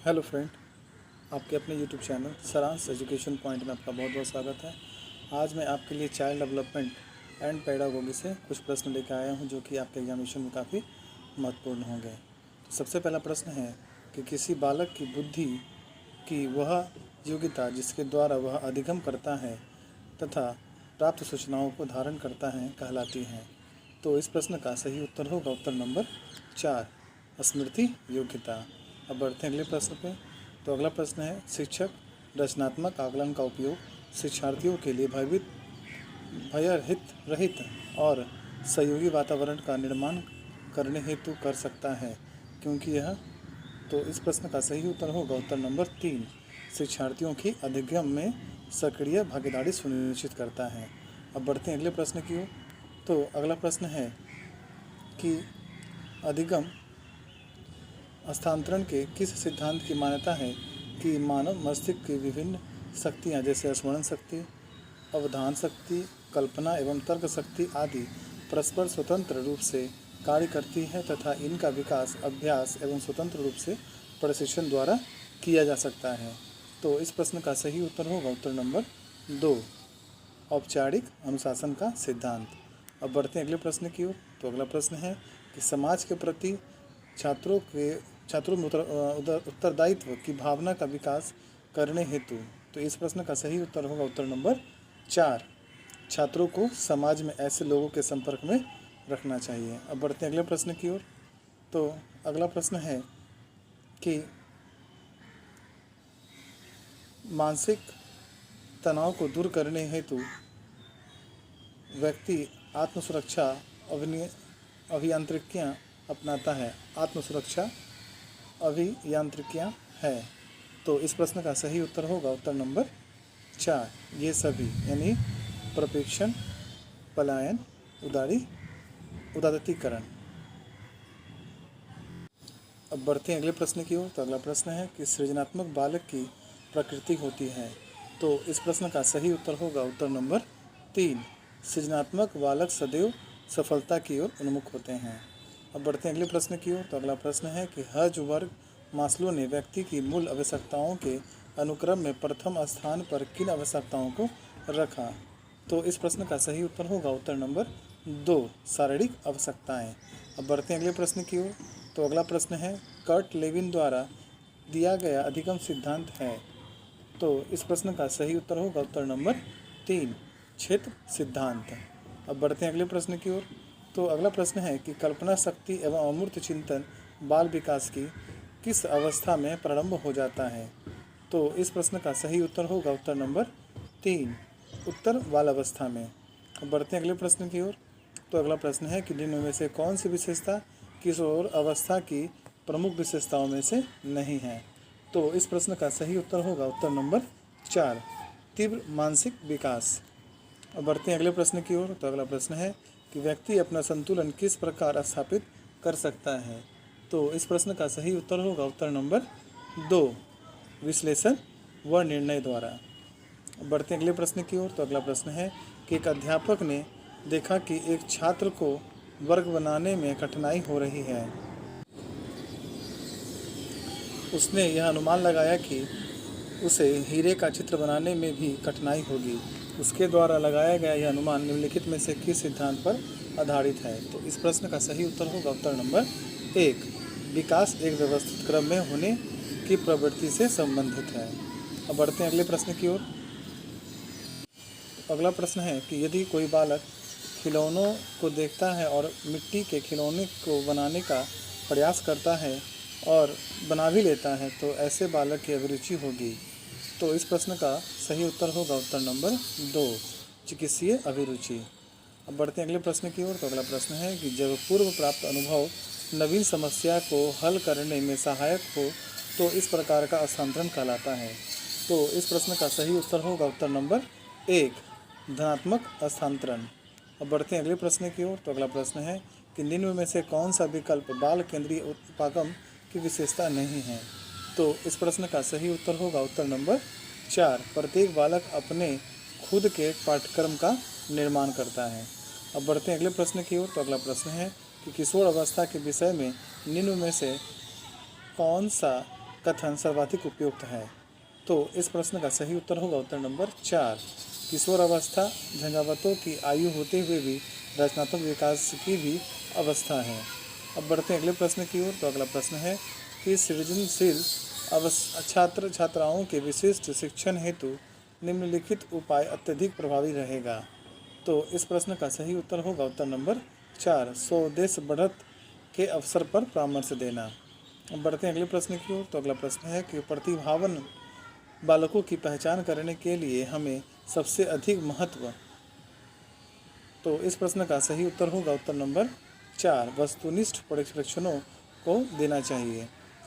Hello friend, आपके अपने YouTube channel सारांश एजुकेशन पॉइंट में आपका बहुत बहुत स्वागत है। आज मैं आपके लिए चाइल्ड डेवलपमेंट एंड पेडागोगी से कुछ प्रश्न लेकर आया हूं जो कि आपके एग्जामिनेशन में काफ़ी महत्वपूर्ण होंगे। तो सबसे पहला प्रश्न है कि किसी बालक की बुद्धि की वह योग्यता जिसके द्वारा वह अधिगम करता है तथा प्राप्त सूचनाओं को धारण करता है कहलाती है। तो इस प्रश्न का सही उत्तर होगा उत्तर नंबर 4, स्मृति योग्यता। अब बढ़ते हैं अगले प्रश्न पे। तो अगला प्रश्न है, शिक्षक रचनात्मक आकलन का उपयोग शिक्षार्थियों के लिए भयरहित रहित और सहयोगी वातावरण का निर्माण करने हेतु कर सकता है क्योंकि यह। तो इस प्रश्न का सही उत्तर होगा उत्तर नंबर 3, शिक्षार्थियों की अधिगम में सक्रिय भागीदारी सुनिश्चित करता है। अब बढ़ते हैं अगले प्रश्न की ओर। तो अगला प्रश्न है कि अधिगम हस्तांतरण के किस सिद्धांत की मान्यता है कि मानव मस्तिष्क की विभिन्न शक्तियाँ जैसे स्मरण शक्ति, अवधान शक्ति, कल्पना एवं तर्क शक्ति आदि परस्पर स्वतंत्र रूप से कार्य करती है तथा इनका विकास अभ्यास एवं स्वतंत्र रूप से प्रशिक्षण द्वारा किया जा सकता है। तो इस प्रश्न का सही उत्तर होगा उत्तर नंबर 2, औपचारिक अनुशासन का सिद्धांत। अब बढ़ते हैं अगले प्रश्न की ओर। तो अगला प्रश्न है कि समाज के प्रति छात्रों में उत्तरदायित्व की भावना का विकास करने हेतु। तो इस प्रश्न का सही उत्तर होगा उत्तर नंबर 4, छात्रों को समाज में ऐसे लोगों के संपर्क में रखना चाहिए। अब बढ़ते हैं अगले प्रश्न की ओर। तो अगला प्रश्न है कि मानसिक तनाव को दूर करने हेतु व्यक्ति आत्मसुरक्षा अभियांत्रिकियाँ अपनाता है। आत्मसुरक्षा अभियांत्रिकियाँ है। तो इस प्रश्न का सही उत्तर होगा उत्तर नंबर 4, ये सभी यानी प्रपेक्षण, पलायन, उदात्तीकरण। अब बढ़ते हैं अगले प्रश्न की ओर। तो अगला प्रश्न है कि सृजनात्मक बालक की प्रकृति होती है। तो इस प्रश्न का सही उत्तर होगा उत्तर नंबर 3, सृजनात्मक बालक सदैव सफलता की ओर उन्मुख होते हैं। अब बढ़ते हैं अगले प्रश्न की ओर। तो अगला प्रश्न है कि हर्ज़बर्ग मास्लो ने व्यक्ति की मूल आवश्यकताओं के अनुक्रम में प्रथम स्थान पर किन आवश्यकताओं को रखा। तो इस प्रश्न का सही उत्तर होगा उत्तर नंबर 2, शारीरिक आवश्यकताएं। अब बढ़ते हैं अगले प्रश्न की ओर। तो अगला प्रश्न है, कर्ट लेविन द्वारा दिया गया अधिगम सिद्धांत है। तो इस प्रश्न का सही उत्तर होगा उत्तर नंबर 3, क्षेत्र सिद्धांत। अब बढ़ते हैं अगले प्रश्न की ओर। तो अगला प्रश्न है कि कल्पना शक्ति एवं अमूर्त चिंतन बाल विकास की किस अवस्था में प्रारंभ हो जाता है। तो इस प्रश्न का सही उत्तर होगा उत्तर नंबर 3, उत्तर बाल अवस्था में। अब बढ़ते हैं अगले प्रश्न की ओर। तो अगला प्रश्न है कि निम्न में से कौन सी विशेषता किशोर अवस्था की प्रमुख विशेषताओं में से नहीं है। तो इस प्रश्न का सही उत्तर होगा उत्तर नंबर 4, तीव्र मानसिक विकास। अब बढ़ते हैं अगले प्रश्न की ओर। तो अगला प्रश्न है कि व्यक्ति अपना संतुलन किस प्रकार स्थापित कर सकता है। तो इस प्रश्न का सही उत्तर होगा उत्तर नंबर 2, विश्लेषण व निर्णय द्वारा। अब बढ़ते हैं अगले प्रश्न की ओर। तो अगला प्रश्न है कि एक अध्यापक ने देखा कि एक छात्र को वर्ग बनाने में कठिनाई हो रही है। उसने यह अनुमान लगाया कि उसे हीरे का चित्र बनाने में भी कठिनाई होगी। उसके द्वारा लगाया गया यह अनुमान निम्नलिखित में से किस सिद्धांत पर आधारित है। तो इस प्रश्न का सही उत्तर होगा उत्तर नंबर 1, विकास एक व्यवस्थित क्रम में होने की प्रवृत्ति से संबंधित है। अब बढ़ते हैं अगले प्रश्न की ओर। अगला प्रश्न है कि यदि कोई बालक खिलौनों को देखता है और मिट्टी के खिलौने को बनाने का प्रयास करता है और बना भी लेता है तो ऐसे बालक की अभिरुचि होगी। तो इस प्रश्न का सही उत्तर होगा उत्तर नंबर 2, चिकित्सीय अभिरुचि। अब बढ़ते हैं अगले प्रश्न की ओर। तो अगला प्रश्न है कि जब पूर्व प्राप्त अनुभव नवीन समस्या को हल करने में सहायक हो तो इस प्रकार का हस्तांतरण कहलाता है। तो इस प्रश्न का सही उत्तर होगा उत्तर नंबर 1, धनात्मक हस्तांतरण। अब बढ़ते हैं अगले प्रश्न की ओर। तो अगला प्रश्न है कि निम्न में से कौन सा विकल्प बाल केंद्रीय उपागम की विशेषता नहीं है। तो इस प्रश्न का सही उत्तर होगा उत्तर नंबर 4, प्रत्येक बालक अपने खुद के पाठ्यक्रम का निर्माण करता है। अब बढ़ते हैं अगले प्रश्न की ओर। तो अगला प्रश्न है कि किशोर अवस्था के विषय में निम्न में से कौन सा कथन सर्वाधिक उपयुक्त है? तो इस प्रश्न का सही उत्तर होगा उत्तर नंबर 4। किशोर अवस्था झंझावातों की आयु होते हुए भी रचनात्मक विकास की भी अवस्था है। अब बढ़ते हैं अगले प्रश्न की ओर। तो अगला प्रश्न है कि सृजनशील छात्र छात्राओं के विशिष्ट शिक्षण हेतु निम्नलिखित उपाय अत्यधिक प्रभावी रहेगा। तो इस प्रश्न का सही उत्तर होगा उत्तर नंबर 4। स्वदेश बढ़त के अवसर पर परामर्श देना। अब बढ़ते हैं अगले प्रश्न की ओर। तो अगला प्रश्न है कि प्रतिभावान बालकों की पहचान करने के लिए हमें सबसे अधिक महत्व। तो इस प्रश्न का सही उत्तर होगा उत्तर नंबर 4। वस्तुनिष्ठ परीक्षणों को देना चाहिए।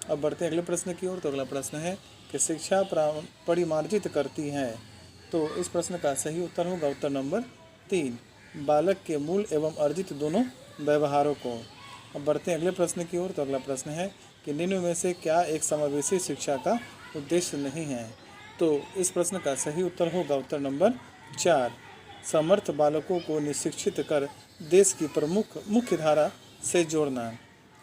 अब बढ़ते हैं अगले प्रश्न की ओर। तो अगला प्रश्न है कि शिक्षा परिमार्जित करती है। तो इस प्रश्न का सही उत्तर होगा उत्तर नंबर 3। बालक के मूल एवं अर्जित दोनों व्यवहारों को। अब बढ़ते हैं अगले प्रश्न की ओर। तो अगला प्रश्न है कि निम्न में से क्या एक समावेशी शिक्षा का उद्देश्य नहीं है? तो इस प्रश्न का सही उत्तर होगा उत्तर नंबर 4। समर्थ बालकों को निशिक्षित कर देश की प्रमुख मुख्य धारा से जोड़ना।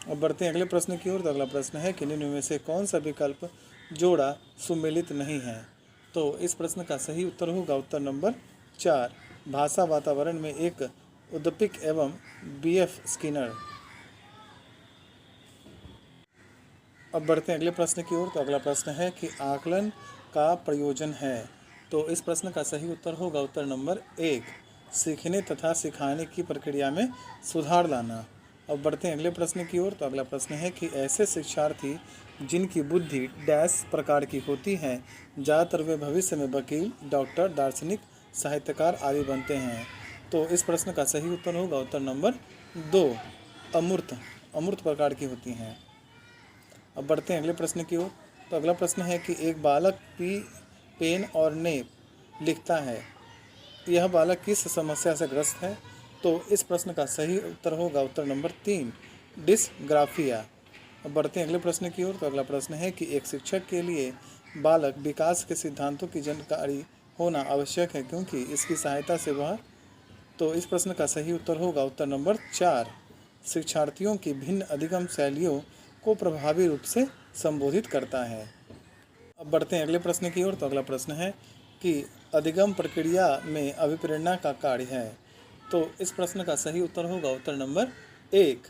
अब बढ़ते हैं अगले प्रश्न की ओर। तो अगला प्रश्न है कि निम्न में से कौन सा विकल्प जोड़ा सुमेलित नहीं है? तो इस प्रश्न का सही उत्तर होगा उत्तर नंबर 4। भाषा वातावरण में एक उद्दीपक एवं B.F. स्किनर। अब बढ़ते हैं अगले प्रश्न की ओर। तो अगला प्रश्न है कि आकलन का प्रयोजन है। तो इस प्रश्न का सही उत्तर होगा उत्तर नंबर 1। सीखने तथा सिखाने की प्रक्रिया में सुधार लाना। अब बढ़ते हैं अगले प्रश्न की ओर। तो अगला प्रश्न है कि ऐसे शिक्षार्थी जिनकी बुद्धि डैश प्रकार की होती है, ज़्यादातर वे भविष्य में वकील, डॉक्टर, दार्शनिक, साहित्यकार आदि बनते हैं। तो इस प्रश्न का सही उत्तर होगा उत्तर नंबर 2। अमूर्त प्रकार की होती हैं। अब बढ़ते हैं अगले प्रश्न की ओर। तो अगला प्रश्न है कि एक बालक पेन और नेप लिखता है, यह बालक किस समस्या से ग्रस्त है? तो इस प्रश्न का सही उत्तर होगा उत्तर नंबर 3। डिस्ग्राफिया। अब बढ़ते हैं अगले प्रश्न की ओर। तो अगला प्रश्न है कि एक शिक्षक के लिए बालक विकास के सिद्धांतों की जानकारी होना आवश्यक है, क्योंकि इसकी सहायता से वह। तो इस प्रश्न का सही उत्तर होगा उत्तर नंबर 4। शिक्षार्थियों की भिन्न अधिगम शैलियों को प्रभावी रूप से संबोधित करता है। अब बढ़ते हैं अगले प्रश्न की ओर। तो अगला प्रश्न है कि अधिगम प्रक्रिया में अभिप्रेरणा का कार्य है। तो इस प्रश्न का सही उत्तर होगा उत्तर नंबर 1।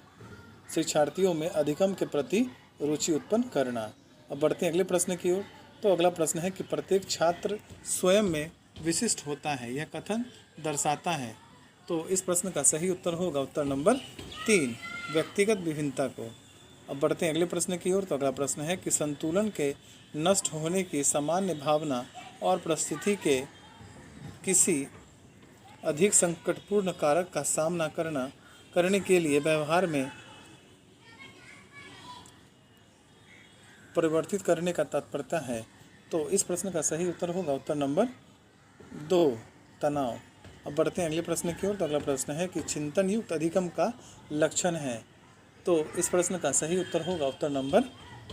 शिक्षार्थियों में अधिगम के प्रति रुचि उत्पन्न करना। अब बढ़ते हैं अगले प्रश्न की ओर। तो अगला प्रश्न है कि प्रत्येक छात्र स्वयं में विशिष्ट होता है, यह कथन दर्शाता है। तो इस प्रश्न का सही उत्तर होगा उत्तर नंबर 3। व्यक्तिगत विभिन्नता को। अब बढ़ते हैं अगले प्रश्न की ओर। तो अगला प्रश्न है कि संतुलन के नष्ट होने की सामान्य भावना और परिस्थिति के किसी अधिक संकटपूर्ण कारक का सामना करने के लिए व्यवहार में परिवर्तित करने का तात्पर्य है। तो इस प्रश्न का सही उत्तर होगा उत्तर नंबर 2। तनाव। अब बढ़ते हैं अगले प्रश्न की ओर। तो अगला प्रश्न है कि चिंतन युक्त अधिगम का लक्षण है। तो इस प्रश्न का सही उत्तर होगा उत्तर नंबर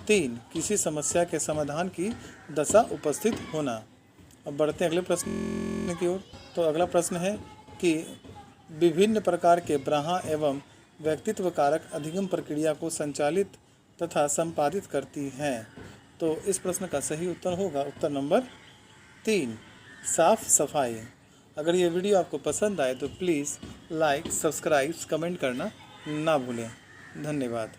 3। किसी समस्या के समाधान की दशा उपस्थित होना। अब बढ़ते हैं अगले प्रश्न की ओर। तो अगला प्रश्न है कि विभिन्न प्रकार के ब्राहा एवं व्यक्तित्व कारक अधिगम प्रक्रिया को संचालित तथा संपादित करती हैं। तो इस प्रश्न का सही उत्तर होगा उत्तर नंबर 3। साफ सफाई। अगर ये वीडियो आपको पसंद आए तो प्लीज़ लाइक, सब्सक्राइब, कमेंट करना ना भूलें। धन्यवाद।